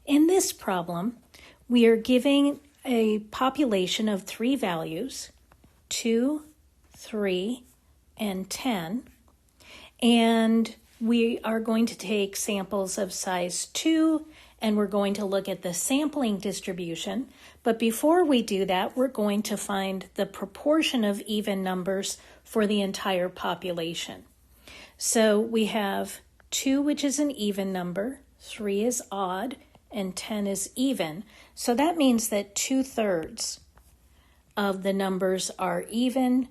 In this problem, we are giving a population of 3 values, 2, 3, and 10, and we are going to take samples of size 2, and we're going to look at the sampling distribution. But before we do that, we're going to find the proportion of even numbers for the entire population. So we have 2, which is an even number, 3 is odd, and 10 is even. So that means that 2/3 of the numbers are even,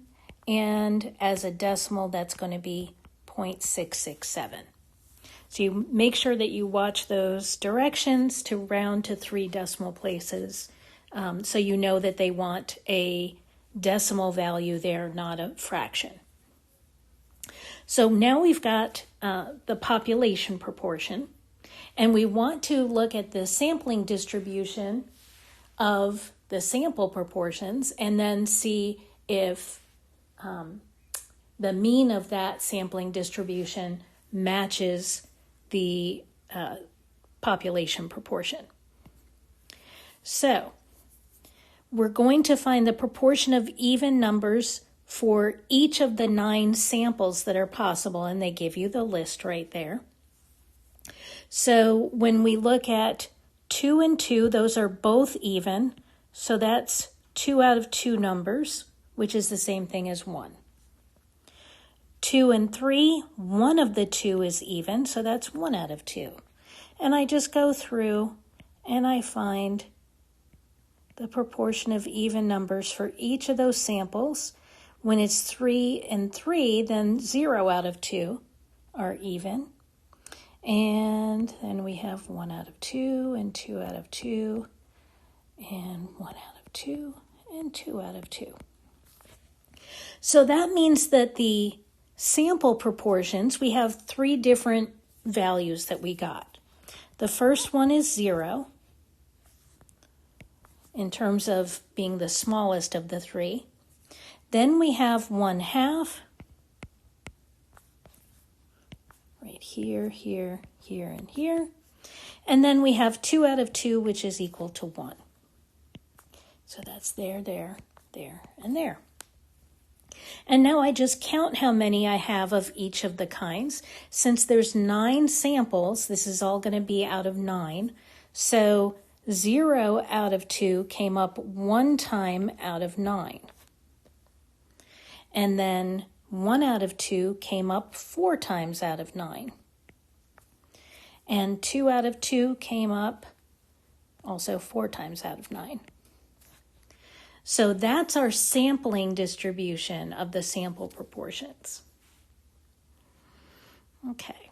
and as a decimal, that's going to be 0.667. So you make sure that you watch those directions to round to 3 decimal places, so you know that they want a decimal value there, not a fraction. So now we've got the population proportion, and we want to look at the sampling distribution of the sample proportions and then see if the mean of that sampling distribution matches the population proportion. So we're going to find the proportion of even numbers for each of the 9 samples that are possible, and they give you the list right there. So when we look at 2 and 2, those are both even, so that's 2 out of 2 numbers, which is the same thing as 1. 2 and 3, one of the 2 is even, so that's 1 out of 2. And I just go through and I find the proportion of even numbers for each of those samples. When it's 3 and 3, then 0 out of 2 are even. And then we have 1 out of 2 and 2 out of 2 and 1 out of 2 and 2 out of 2. So that means that the sample proportions, we have 3 different values that we got. The first one is 0 in terms of being the smallest of the 3. Then we have 1/2, right here, here, here, and here. And then we have 2 out of 2, which is equal to 1. So that's there, there, there, and there. And now I just count how many I have of each of the kinds. Since there's 9 samples, this is all going to be out of 9. So 0 out of 2 came up 1 time out of 9. And then 1 out of 2 came up 4 times out of 9. And 2 out of 2 came up also 4 times out of 9. So that's our sampling distribution of the sample proportions. Okay.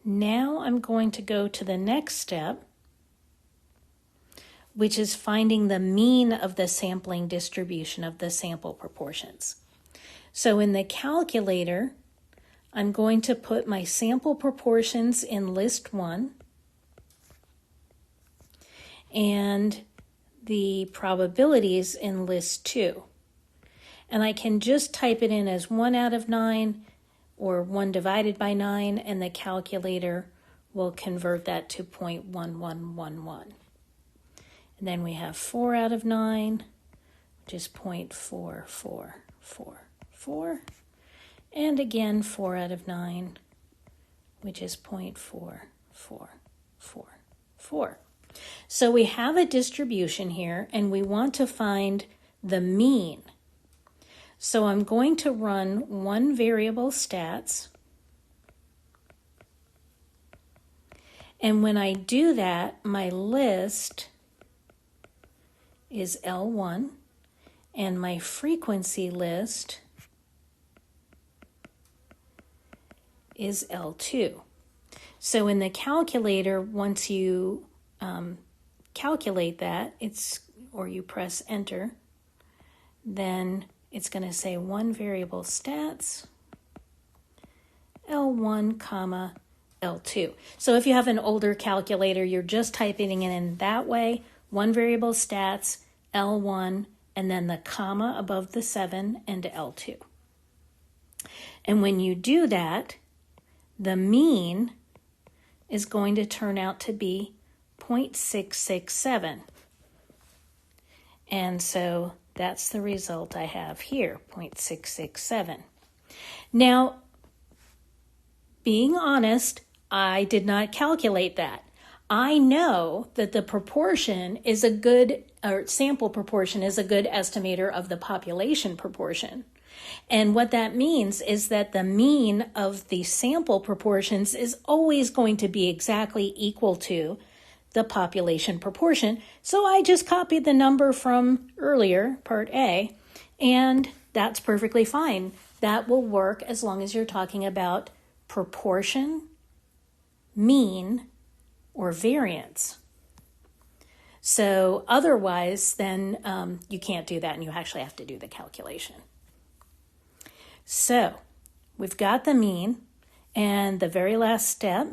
Now I'm going to go to the next step, which is finding the mean of the sampling distribution of the sample proportions. So in the calculator, I'm going to put my sample proportions in list 1 and the probabilities in list 2. And I can just type it in as 1 out of 9 or 1 divided by 9, and the calculator will convert that to 0.1111. And then we have 4 out of 9, which is 0.4444. And again, 4 out of 9, which is 0.4444. So we have a distribution here, and we want to find the mean. So I'm going to run one variable stats. And when I do that, my list is L1, and my frequency list is L2. So in the calculator, once you calculate that, or you press enter, then it's going to say one variable stats, L1, comma, L2. So if you have an older calculator, you're just typing it in that way, one variable stats, L1, and then the comma above the 7 and L2. And when you do that, the mean is going to turn out to be 0.667. And so that's the result I have here, 0.667. Now, being honest, I did not calculate that. I know that the proportion is a good, or sample proportion is a good estimator of the population proportion. And what that means is that the mean of the sample proportions is always going to be exactly equal to the population proportion. So I just copied the number from earlier, part A, and that's perfectly fine. That will work as long as you're talking about proportion, mean, or variance. So otherwise, then you can't do that, and you actually have to do the calculation. So we've got the mean, and the very last step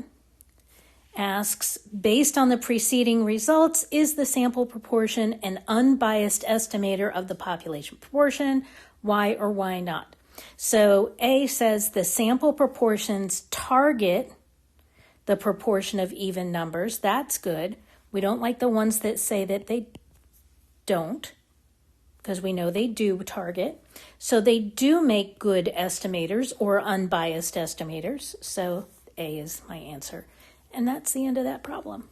asks, based on the preceding results, is the sample proportion an unbiased estimator of the population proportion? Why or why not? So A says the sample proportions target the proportion of even numbers. That's good. We don't like the ones that say that they don't, because we know they do target. So they do make good estimators or unbiased estimators. So A is my answer. And that's the end of that problem.